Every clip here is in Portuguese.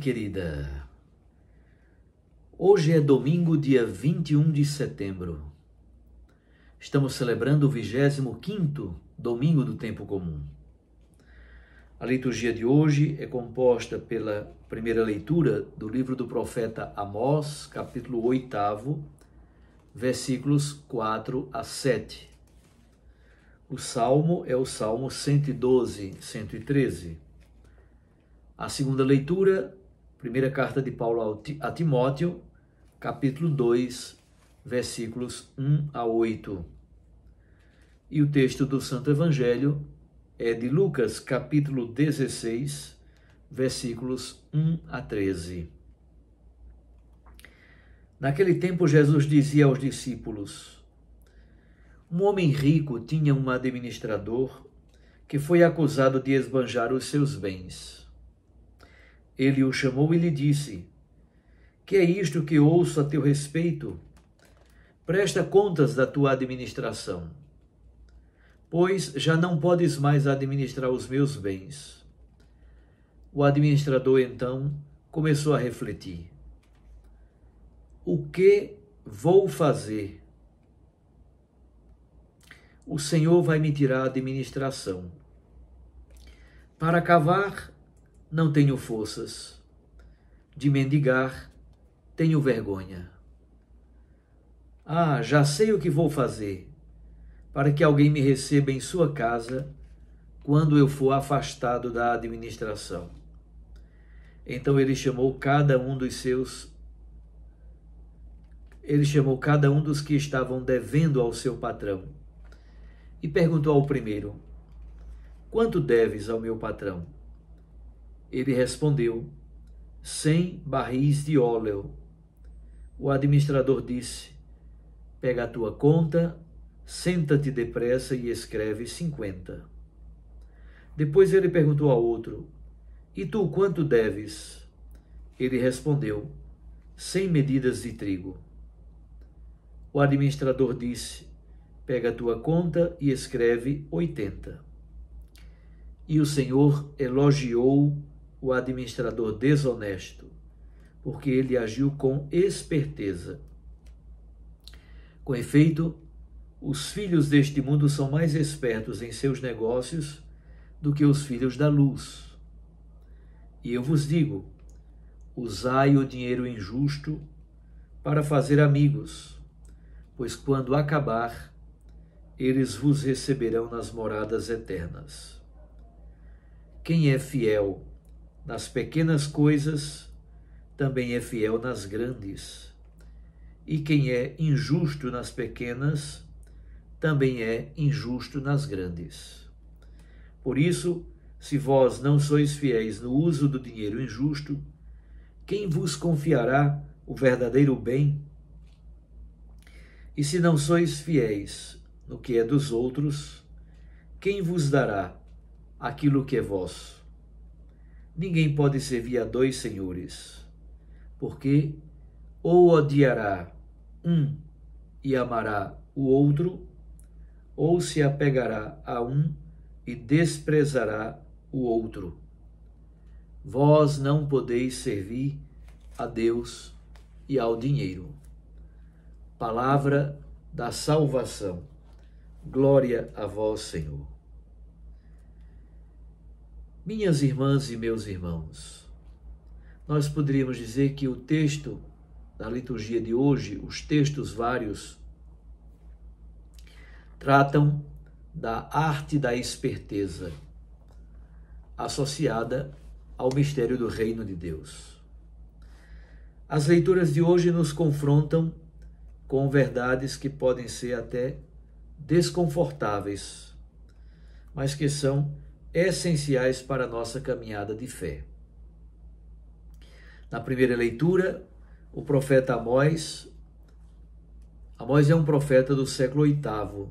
querida. Hoje é domingo, dia 21 de setembro. Estamos celebrando o 25º domingo do tempo comum. A liturgia de hoje é composta pela primeira leitura do livro do profeta Amós, capítulo 8, versículos 4 a 7. O salmo é o Salmo 112, 113. A segunda leitura, primeira carta de Paulo a Timóteo, capítulo 2, versículos 1 a 8. E o texto do Santo Evangelho é de Lucas, capítulo 16, versículos 1 a 13. Naquele tempo, Jesus dizia aos discípulos: um homem rico tinha um administrador que foi acusado de esbanjar os seus bens. Ele o chamou e lhe disse: que é isto que ouço a teu respeito? Presta contas da tua administração, pois já não podes mais administrar os meus bens. O administrador, então, começou a refletir: o que vou fazer? O Senhor vai me tirar a administração. Para cavar, não tenho forças. De mendigar, tenho vergonha. Já sei o que vou fazer, para que alguém me receba em sua casa quando eu for afastado da administração. Então ele chamou cada um dos que estavam devendo ao seu patrão e perguntou ao primeiro: quanto deves ao meu patrão? Ele respondeu: 100 barris de óleo. O administrador disse: pega a tua conta, senta-te depressa e escreve 50. Depois ele perguntou ao outro: e tu quanto deves? Ele respondeu: 100 medidas de trigo. O administrador disse: pega a tua conta e escreve 80. E o Senhor elogiou o administrador desonesto, porque ele agiu com esperteza. Com efeito, os filhos deste mundo são mais espertos em seus negócios do que os filhos da luz. E eu vos digo: usai o dinheiro injusto para fazer amigos, pois quando acabar, eles vos receberão nas moradas eternas. Quem é fiel nas pequenas coisas, também é fiel nas grandes. E quem é injusto nas pequenas, também é injusto nas grandes. Por isso, se vós não sois fiéis no uso do dinheiro injusto, quem vos confiará o verdadeiro bem? E se não sois fiéis no que é dos outros, quem vos dará aquilo que é vosso? Ninguém pode servir a dois senhores, porque ou odiará um e amará o outro, ou se apegará a um e desprezará o outro. Vós não podeis servir a Deus e ao dinheiro. Palavra da salvação. Glória a vós, Senhor. Minhas irmãs e meus irmãos, nós poderíamos dizer que o texto da liturgia de hoje, os textos vários, tratam da arte da esperteza, associada ao mistério do reino de Deus. As leituras de hoje nos confrontam com verdades que podem ser até desconfortáveis, mas que são essenciais para a nossa caminhada de fé. Na primeira leitura, o profeta Amós é um profeta do século VIII,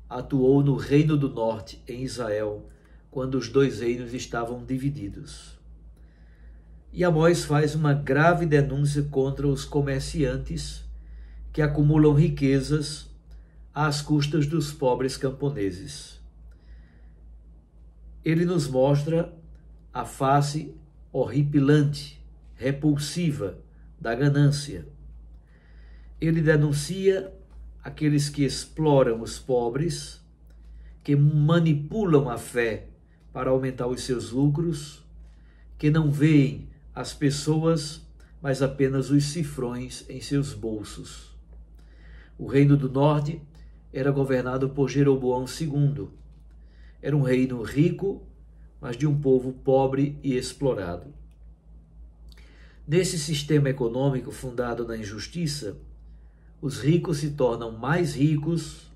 atuou no Reino do Norte, em Israel, quando os dois reinos estavam divididos. E Amós faz uma grave denúncia contra os comerciantes que acumulam riquezas às custas dos pobres camponeses. Ele nos mostra a face horripilante repulsiva da ganância. Ele denuncia aqueles que exploram os pobres, que manipulam a fé para aumentar os seus lucros, que não veem as pessoas, mas apenas os cifrões em seus bolsos. O reino do norte era governado por Jeroboão II. Era um reino rico, mas de um povo pobre e explorado. Nesse sistema econômico fundado na injustiça, os ricos se tornam mais ricos,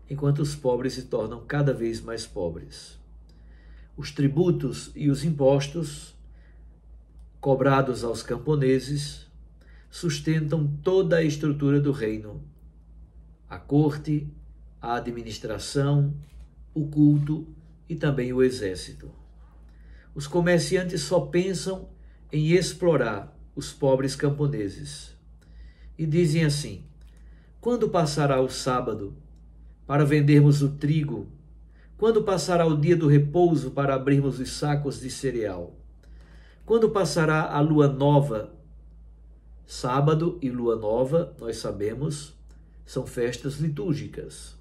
enquanto os pobres se tornam cada vez mais pobres. Os tributos e os impostos cobrados aos camponeses sustentam toda a estrutura do reino: a corte, a administração, o culto e também o exército. Os comerciantes só pensam em explorar os pobres camponeses e dizem assim: quando passará o sábado para vendermos o trigo? Quando passará o dia do repouso para abrirmos os sacos de cereal? Quando passará a lua nova? Sábado e lua nova, nós sabemos, são festas litúrgicas.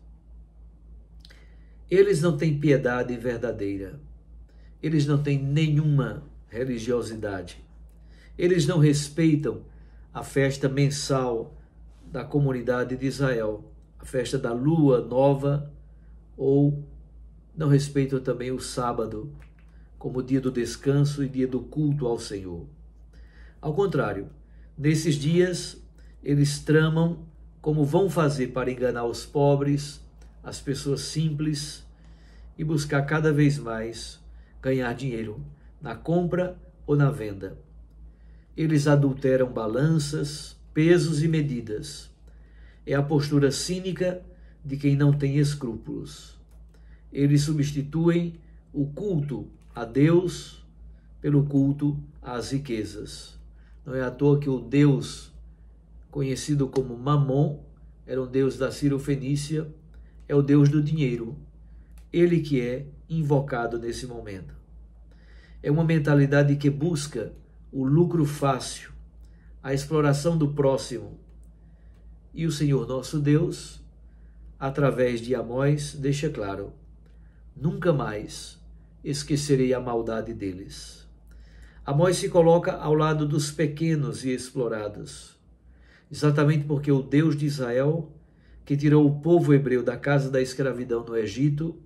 Eles não têm piedade verdadeira. Eles não têm nenhuma religiosidade. Eles não respeitam a festa mensal da comunidade de Israel, a festa da lua nova, ou não respeitam também o sábado como dia do descanso e dia do culto ao Senhor. Ao contrário, nesses dias eles tramam como vão fazer para enganar os pobres, as pessoas simples, e buscar cada vez mais ganhar dinheiro na compra ou na venda. Eles adulteram balanças, pesos e medidas. É a postura cínica de quem não tem escrúpulos. Eles substituem o culto a Deus pelo culto às riquezas. Não é à toa que o Deus conhecido como Mamon era um deus da Cirofenícia, é o Deus do dinheiro. Ele que é invocado nesse momento. É uma mentalidade que busca o lucro fácil, a exploração do próximo. E o Senhor nosso Deus, através de Amós, deixa claro: nunca mais esquecerei a maldade deles. Amós se coloca ao lado dos pequenos e explorados, exatamente porque o Deus de Israel, que tirou o povo hebreu da casa da escravidão no Egito,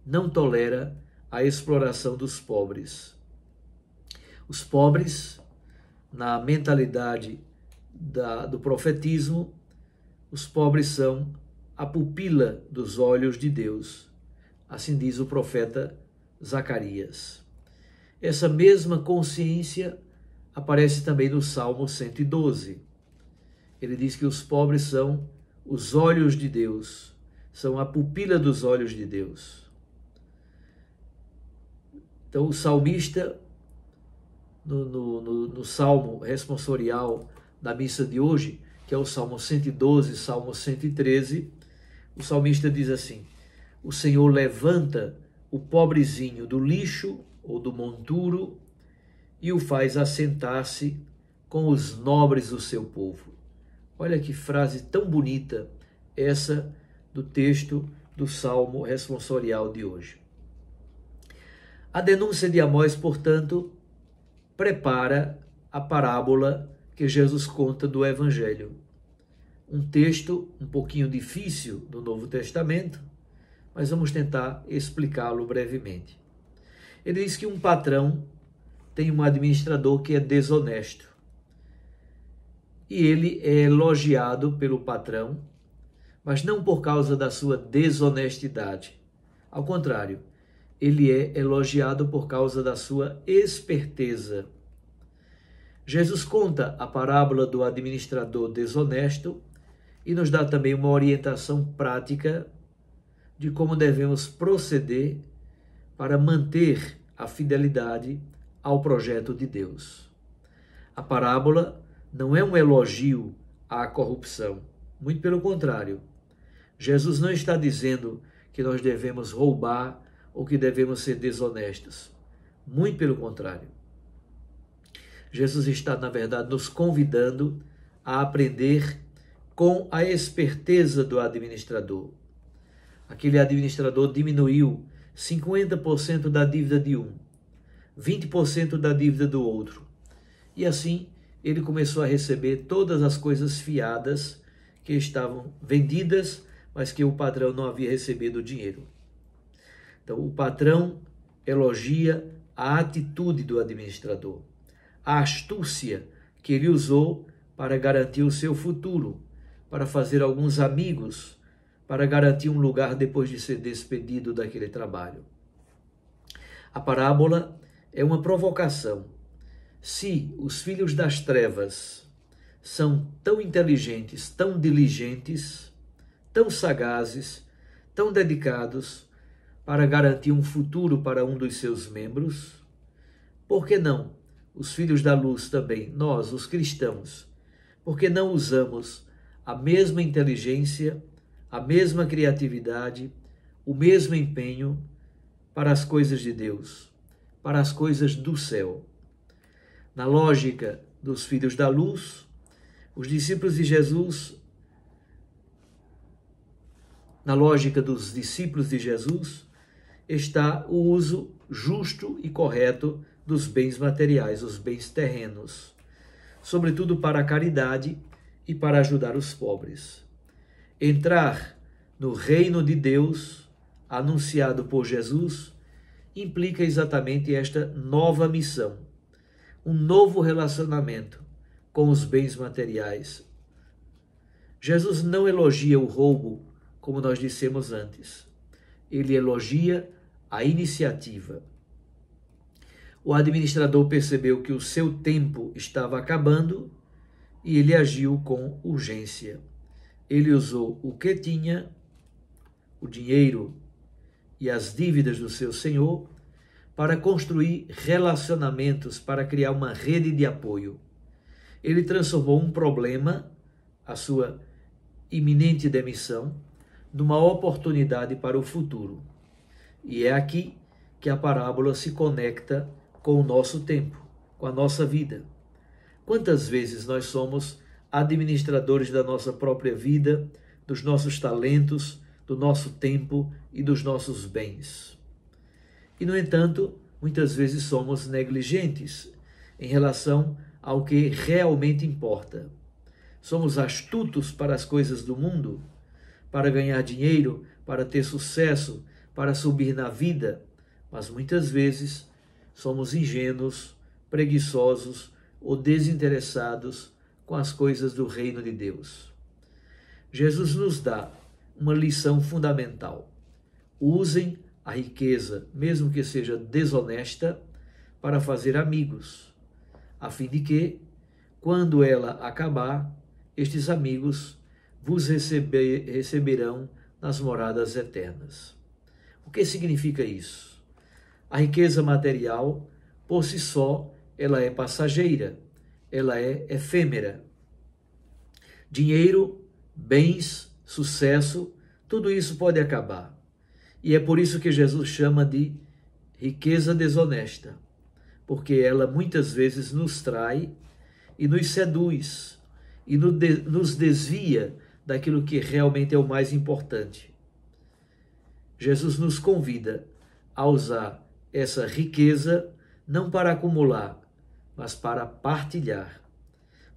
não tolera a exploração dos pobres. Os pobres, na mentalidade do profetismo, os pobres são a pupila dos olhos de Deus. Assim diz o profeta Zacarias. Essa mesma consciência aparece também no Salmo 112. Ele diz que os pobres são os olhos de Deus, são a pupila dos olhos de Deus. Então o salmista, no salmo responsorial da missa de hoje, que é o Salmo 112, Salmo 113, o salmista diz assim: o Senhor levanta o pobrezinho do lixo ou do monturo e o faz assentar-se com os nobres do seu povo. Olha que frase tão bonita essa do texto do Salmo responsorial de hoje. A denúncia de Amós, portanto, prepara a parábola que Jesus conta do Evangelho. Um texto um pouquinho difícil do Novo Testamento, mas vamos tentar explicá-lo brevemente. Ele diz que um patrão tem um administrador que é desonesto. E ele é elogiado pelo patrão, mas não por causa da sua desonestidade. Ao contrário, ele é elogiado por causa da sua esperteza. Jesus conta a parábola do administrador desonesto e nos dá também uma orientação prática de como devemos proceder para manter a fidelidade ao projeto de Deus. A parábola não é um elogio à corrupção, muito pelo contrário. Jesus não está dizendo que nós devemos roubar ou que devemos ser desonestos, muito pelo contrário. Jesus está, na verdade, nos convidando a aprender com a esperteza do administrador. Aquele administrador diminuiu 50% da dívida de um, 20% da dívida do outro. E assim ele começou a receber todas as coisas fiadas que estavam vendidas, mas que o patrão não havia recebido o dinheiro. Então o patrão elogia a atitude do administrador, a astúcia que ele usou para garantir o seu futuro, para fazer alguns amigos, para garantir um lugar depois de ser despedido daquele trabalho. A parábola é uma provocação. Se os filhos das trevas são tão inteligentes, tão diligentes, tão sagazes, tão dedicados para garantir um futuro para um dos seus membros, por que não os filhos da luz também, nós, os cristãos, por que não usamos a mesma inteligência, a mesma criatividade, o mesmo empenho para as coisas de Deus, para as coisas do céu? Na lógica dos filhos da luz, os discípulos de Jesus, na lógica dos discípulos de Jesus, está o uso justo e correto dos bens materiais, os bens terrenos, sobretudo para a caridade e para ajudar os pobres. Entrar no reino de Deus, anunciado por Jesus, implica exatamente esta nova missão, um novo relacionamento com os bens materiais. Jesus não elogia o roubo, como nós dissemos antes. Ele elogia a iniciativa. O administrador percebeu que o seu tempo estava acabando e ele agiu com urgência. Ele usou o que tinha, o dinheiro e as dívidas do seu senhor, para construir relacionamentos, para criar uma rede de apoio. Ele transformou um problema, a sua iminente demissão, numa oportunidade para o futuro. E é aqui que a parábola se conecta com o nosso tempo, com a nossa vida. Quantas vezes nós somos administradores da nossa própria vida, dos nossos talentos, do nosso tempo e dos nossos bens? E, no entanto, muitas vezes somos negligentes em relação ao que realmente importa. Somos astutos para as coisas do mundo, para ganhar dinheiro, para ter sucesso, para subir na vida, mas muitas vezes somos ingênuos, preguiçosos ou desinteressados com as coisas do reino de Deus. Jesus nos dá uma lição fundamental. Usem a riqueza, mesmo que seja desonesta, para fazer amigos, a fim de que, quando ela acabar, estes amigos vos receberão nas moradas eternas. O que significa isso? A riqueza material, por si só, ela é passageira, ela é efêmera. Dinheiro, bens, sucesso, tudo isso pode acabar. E é por isso que Jesus chama de riqueza desonesta, porque ela muitas vezes nos trai e nos seduz e nos desvia daquilo que realmente é o mais importante. Jesus nos convida a usar essa riqueza não para acumular, mas para partilhar,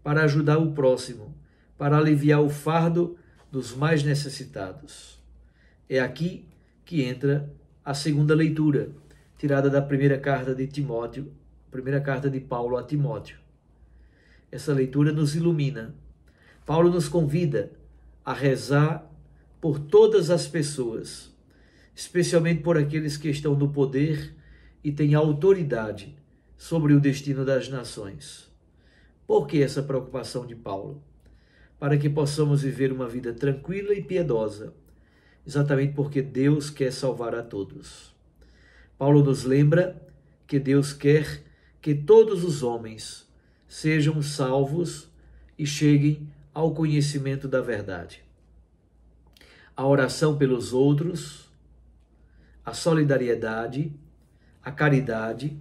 para ajudar o próximo, para aliviar o fardo dos mais necessitados. É aqui que entra a segunda leitura, tirada da primeira carta de Timóteo, primeira carta de Paulo a Timóteo. Essa leitura nos ilumina. Paulo nos convida a rezar por todas as pessoas, especialmente por aqueles que estão no poder e têm autoridade sobre o destino das nações. Por que essa preocupação de Paulo? Para que possamos viver uma vida tranquila e piedosa, exatamente porque Deus quer salvar a todos. Paulo nos lembra que Deus quer que todos os homens sejam salvos e cheguem ao conhecimento da verdade. A oração pelos outros, a solidariedade, a caridade,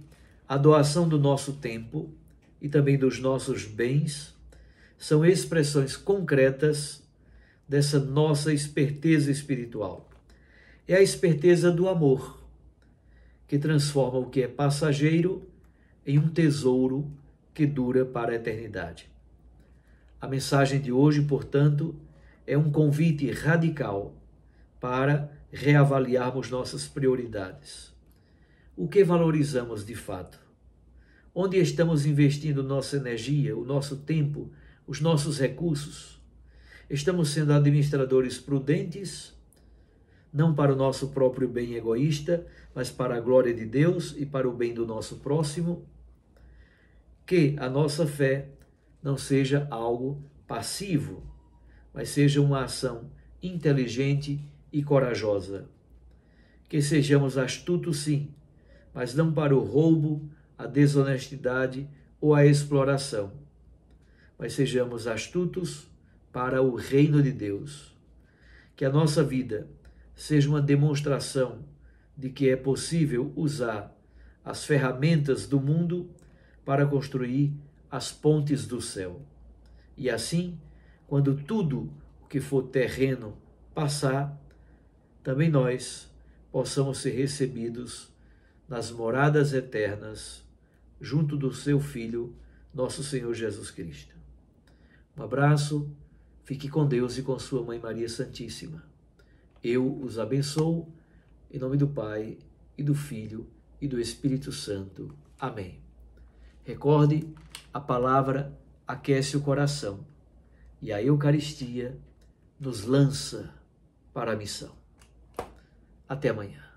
a doação do nosso tempo e também dos nossos bens são expressões concretas dessa nossa esperteza espiritual. É a esperteza do amor, que transforma o que é passageiro em um tesouro que dura para a eternidade. A mensagem de hoje, portanto, é um convite radical para reavaliarmos nossas prioridades. O que valorizamos de fato? Onde estamos investindo nossa energia, o nosso tempo, os nossos recursos? Estamos sendo administradores prudentes, não para o nosso próprio bem egoísta, mas para a glória de Deus e para o bem do nosso próximo? Que a nossa fé não seja algo passivo, mas seja uma ação inteligente e corajosa. Que sejamos astutos, sim, mas não para o roubo, a desonestidade ou a exploração, mas sejamos astutos para o reino de Deus. Que a nossa vida seja uma demonstração de que é possível usar as ferramentas do mundo para construir as pontes do céu. E assim, quando tudo o que for terreno passar, também nós possamos ser recebidos nas moradas eternas, junto do seu Filho, nosso Senhor Jesus Cristo. Um abraço, fique com Deus e com sua Mãe Maria Santíssima. Eu os abençoo, em nome do Pai, e do Filho, e do Espírito Santo. Amém. Recorde, a palavra aquece o coração, e a Eucaristia nos lança para a missão. Até amanhã.